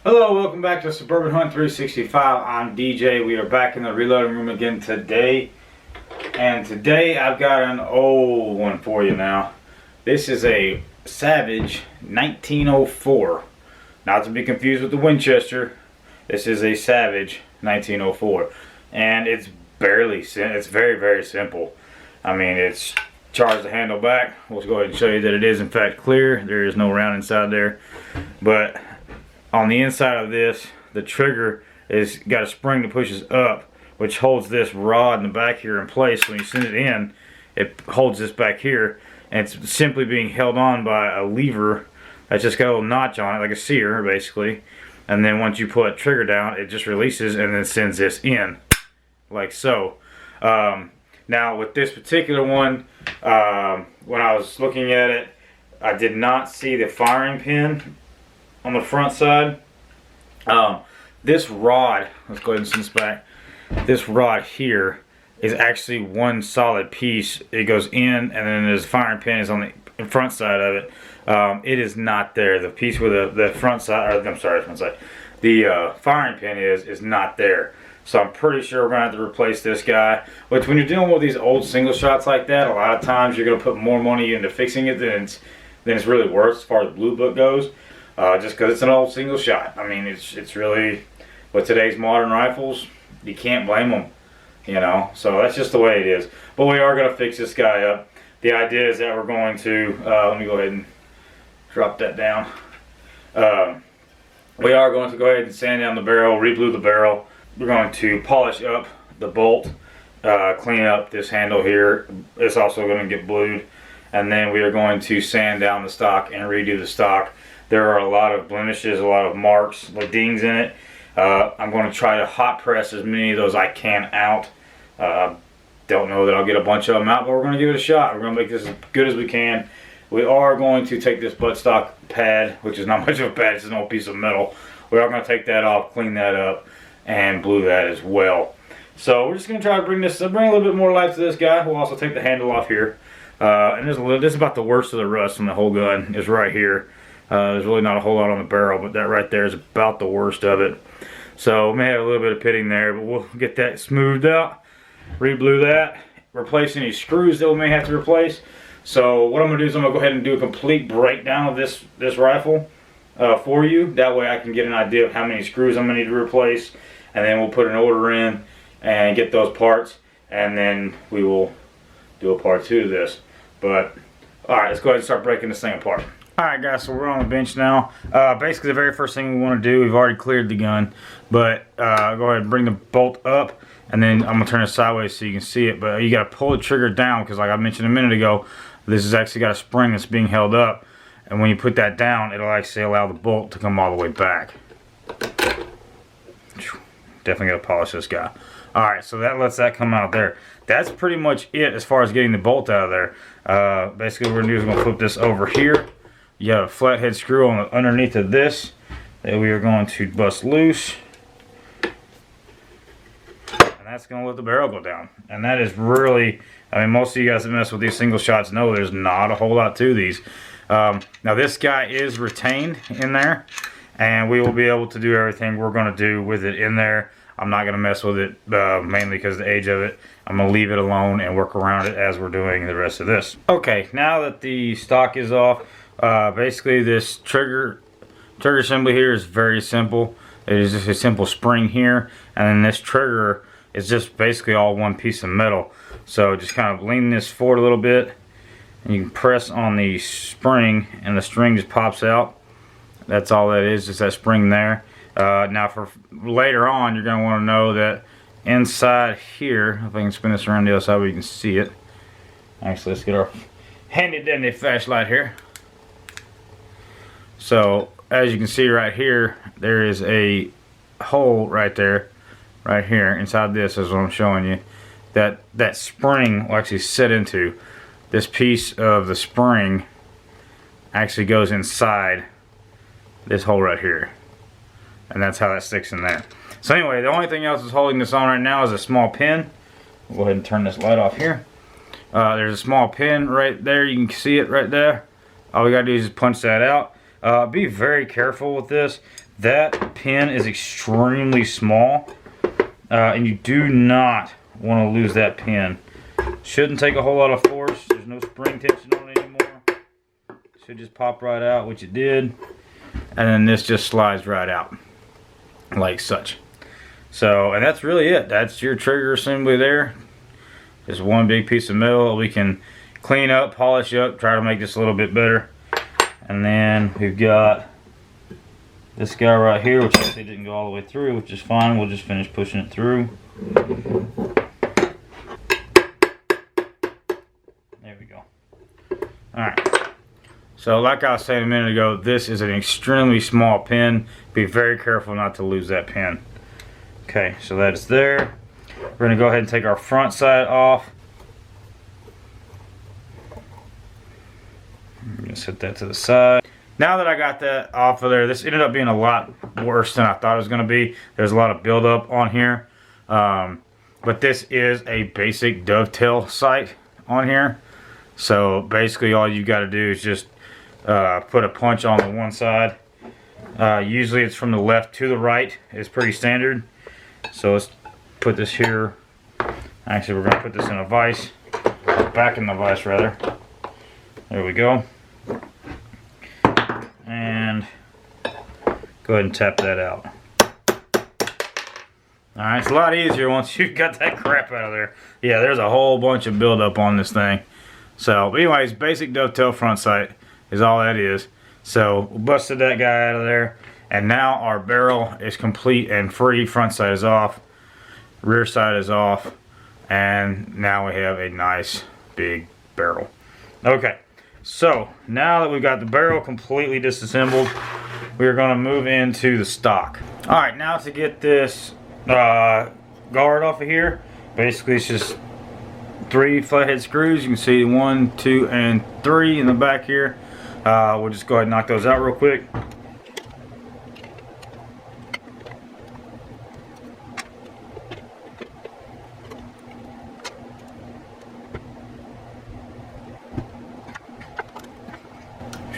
Hello, welcome back to Suburban Hunt 365. I'm DJ. We are back in the reloading room again today. And today I've got an old one for you now. This is a Savage 1904. Not to be confused with the Winchester. This is a Savage 1904. And it's very, very simple. I mean, it's charge the handle back. We'll go ahead and show you that it is in fact clear. There is no round inside there. But on the inside of this, the trigger is got a spring that pushes up, which holds this rod in the back here in place. When you send it in, it holds this back here, and it's simply being held on by a lever that's just got a little notch on it, like a sear basically. And then once you pull that trigger down, it just releases and then sends this in, like so. Now with this particular one, when I was looking at it, I did not see the firing pin on the front side. This rod, let's go ahead and send this back. This rod here is actually one solid piece. It goes in, and then there's a firing pin is on the front side of it. It is not there. The piece where the front side, or I'm sorry, front side, the firing pin is not there. So I'm pretty sure we're gonna have to replace this guy. Which, when you're dealing with these old single shots like that, a lot of times you're gonna put more money into fixing it than it's really worth as far as Blue Book goes. Just because it's an old single shot. I mean, it's really, with today's modern rifles, you can't blame them, you know. So that's just the way it is. But we are going to fix this guy up. The idea is that we're going to, let me go ahead and drop that down. We are going to go ahead and sand down the barrel, re-blue the barrel. We're going to polish up the bolt, clean up this handle here. It's also going to get blued. And then we are going to sand down the stock and redo the stock. There are a lot of blemishes, a lot of marks, like dings in it. I'm going to try to hot press as many of those I can out. Don't know that I'll get a bunch of them out, but we're going to give it a shot. We're going to make this as good as we can. We are going to take this buttstock pad, which is not much of a pad, it's an old piece of metal. We are going to take that off, clean that up, and blue that as well. So we're just going to try to bring a little bit more life to this guy. We'll also take the handle off here. And this is about the worst of the rust on the whole gun, is right here. There's really not a whole lot on the barrel, but that right there is about the worst of it. So we may have a little bit of pitting there, but we'll get that smoothed out, re-blue that, replace any screws that we may have to replace. So what I'm going to do is I'm going to go ahead and do a complete breakdown of this rifle for you. That way I can get an idea of how many screws I'm going to need to replace, and then we'll put an order in and get those parts, and then we will do a part 2 to this. But alright, let's go ahead and start breaking this thing apart. Alright guys, so we're on the bench now. Basically the very first thing we want to do, we've already cleared the gun, but go ahead and bring the bolt up, and then I'm going to turn it sideways so you can see it. But you got to pull the trigger down, because like I mentioned a minute ago, this has actually got a spring that's being held up, and when you put that down, it'll actually allow the bolt to come all the way back. Definitely got to polish this guy. Alright, so that lets that come out there. That's pretty much it as far as getting the bolt out of there. Basically what we're going to do is we're going to flip this over here. You have a flathead screw on underneath of this that we are going to bust loose, and that's going to let the barrel go down. And that is really, I mean, most of you guys that mess with these single shots know there's not a whole lot to these. Now this guy is retained in there, and we will be able to do everything we're going to do with it in there. I'm not going to mess with it, mainly because of the age of it. I'm going to leave it alone and work around it as we're doing the rest of this. Okay, now that the stock is off, basically this trigger assembly here is very simple. It is just a simple spring here, and then this trigger is just basically all one piece of metal. So just kind of lean this forward a little bit, and you can press on the spring, and the string just pops out. That's all that is, just that spring there. Now for later on, you're going to want to know that inside here, if I can spin this around the other side where you can see it. Actually, let's get our handy dandy flashlight here. So as you can see right here, there is a hole right there, right here inside this is what I'm showing you, that spring will actually set into. This piece of the spring actually goes inside this hole right here, and that's how that sticks in there. So anyway, the only thing else that's holding this on right now is a small pin. We'll go ahead and turn this light off here. There's a small pin right there, you can see it right there. All we gotta do is just punch that out. Be very careful with this. that pin is extremely small, and you do not want to lose that pin. Shouldn't take a whole lot of force. There's no spring tension on it anymore. Should just pop right out, which it did. And then this just slides right out, like such. So, and that's really it. That's your trigger assembly there. Just one big piece of metal. We can clean up, polish up, try to make this a little bit better. And then we've got this guy right here, which actually didn't go all the way through, which is fine. We'll just finish pushing it through. There we go. Alright. So like I was saying a minute ago, this is an extremely small pin. Be very careful not to lose that pin. Okay, so that is there. We're going to go ahead and take our front side off. I'm going to set that to the side. Now that I got that off of there, this ended up being a lot worse than I thought it was going to be. There's a lot of buildup on here. But this is a basic dovetail sight on here. So basically all you got to do is just put a punch on the one side. Usually it's from the left to the right. It's pretty standard. So let's put this here. Actually, we're going to put this in a vise. Back in the vise, rather. There we go. And go ahead and tap that out. Alright, it's a lot easier once you've got that crap out of there. Yeah, there's a whole bunch of buildup on this thing. So, anyways, basic dovetail front sight is all that is. So, we busted that guy out of there. And now our barrel is complete and free. Front side is off. Rear side is off. And now we have a nice big barrel. Okay, so now that we've got the barrel completely disassembled, we're going to move into the stock. Alright, now to get this guard off of here, basically it's just 3 flathead screws. You can see 1, 2, and 3 in the back here. We'll just go ahead and knock those out real quick.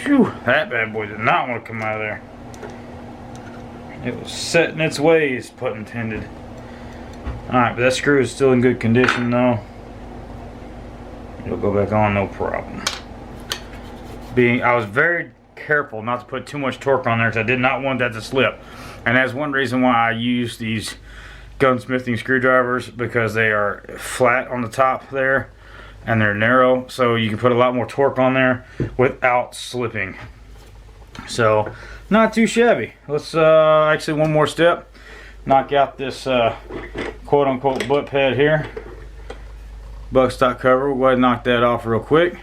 Phew, that bad boy did not want to come out of there. It was set in its ways, pun intended. Alright, but that screw is still in good condition though. It'll go back on, no problem. I was very careful not to put too much torque on there because I did not want that to slip. And that's one reason why I use these gunsmithing screwdrivers, because they are flat on the top there and they're narrow, so you can put a lot more torque on there without slipping. So, not too shabby. Let's actually one more step. Knock out this quote-unquote butt pad here. Buckstock cover. We'll go ahead and knock that off real quick.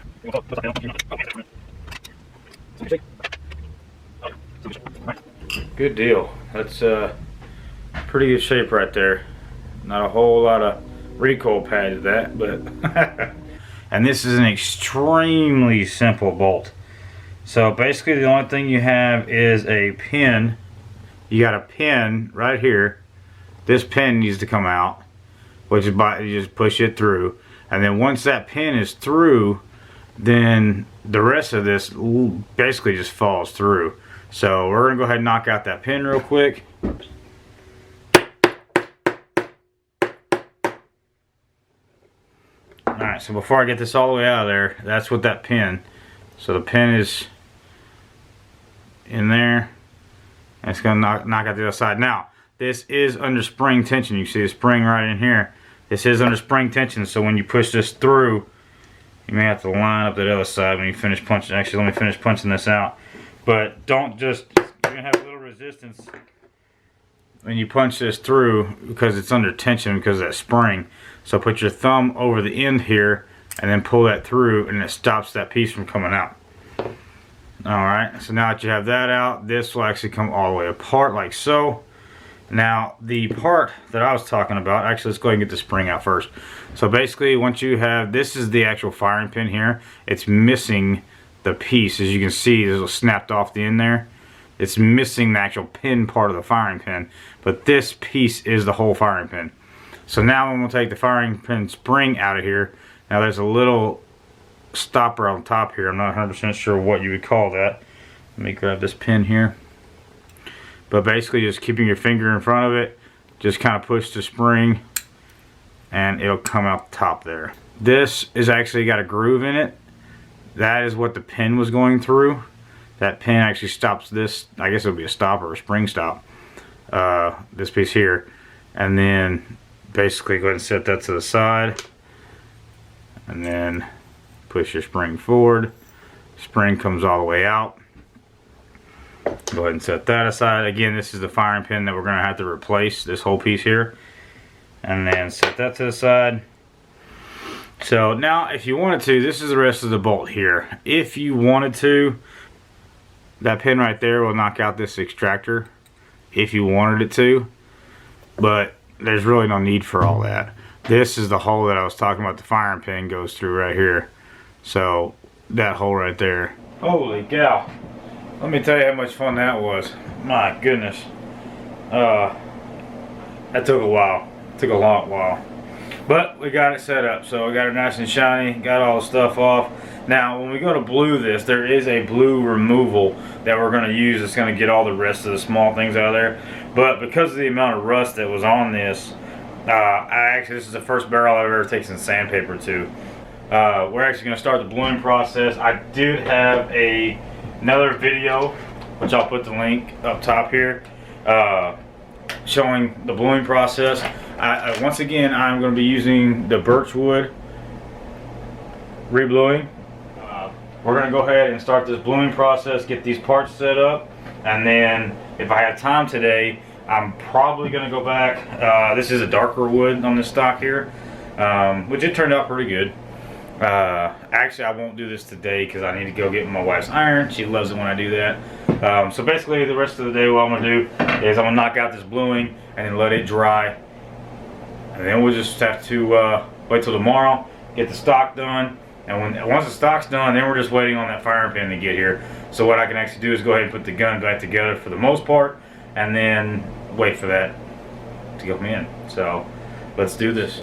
Good deal. That's pretty good shape right there. Not a whole lot of recoil pad to that, but and this is an extremely simple bolt. So basically the only thing you have is a pin. You got a pin right here. This pin needs to come out, which is by, you just push it through, and then once that pin is through, then the rest of this basically just falls through. So we're gonna go ahead and knock out that pin real quick. Alright, so before I get this all the way out of there, that's what that pin. So the pin is in there, and it's going to knock out the other side. Now, this is under spring tension. You see the spring right in here. This is under spring tension, so when you push this through, you may have to line up that other side when you finish punching. Actually, let me finish punching this out. But don't just, you're going to have a little resistance when you punch this through because it's under tension because of that spring. So put your thumb over the end here and then pull that through, and it stops that piece from coming out. Alright, so now that you have that out, this will actually come all the way apart like so. Now the part that I was talking about, actually let's go ahead and get the spring out first. So basically once you have, this is the actual firing pin here. It's missing the piece. As you can see, there's a snapped off the end there. It's missing the actual pin part of the firing pin, but this piece is the whole firing pin. So now I'm going to take the firing pin spring out of here. Now there's a little stopper on top here. I'm not 100% sure what you would call that. Let me grab this pin here. but basically just keeping your finger in front of it, just kind of push the spring and it'll come out the top there. This is actually got a groove in it. That is what the pin was going through. That pin actually stops this, I guess it'll be a stop or a spring stop, this piece here. And then basically go ahead and set that to the side and then push your spring forward. Spring comes all the way out. Go ahead and set that aside. Again, this is the firing pin that we're going to have to replace, this whole piece here. And then set that to the side. So now if you wanted to, this is the rest of the bolt here. If you wanted to, that pin right there will knock out this extractor if you wanted it to, but there's really no need for all that. This is the hole that I was talking about, the firing pin goes through right here. So that hole right there. Holy cow. Let me tell you how much fun that was. My goodness. That took a while. It took a long while. But we got it set up. So we got it nice and shiny. Got all the stuff off. Now when we go to blue this, there is a blue removal that we're going to use. It's going to get all the rest of the small things out of there. But because of the amount of rust that was on this, this is the first barrel I've ever taken sandpaper to. We're actually going to start the bluing process. I did have another video, which I'll put the link up top here, showing the bluing process. Once again, I'm going to be using the birchwood rebluing. We're going to go ahead and start this bluing process, get these parts set up, and then if I have time today, I'm probably going to go back. This is a darker wood on this stock here, which it turned out pretty good. Actually, I won't do this today because I need to go get my wife's iron. She loves it when I do that. So basically, the rest of the day, what I'm going to do is I'm going to knock out this bluing and then let it dry. And then we'll just have to wait till tomorrow, get the stock done. And once the stock's done, then we're just waiting on that firing pin to get here. So what I can actually do is go ahead and put the gun back together for the most part, and then wait for that to go in. So let's do this.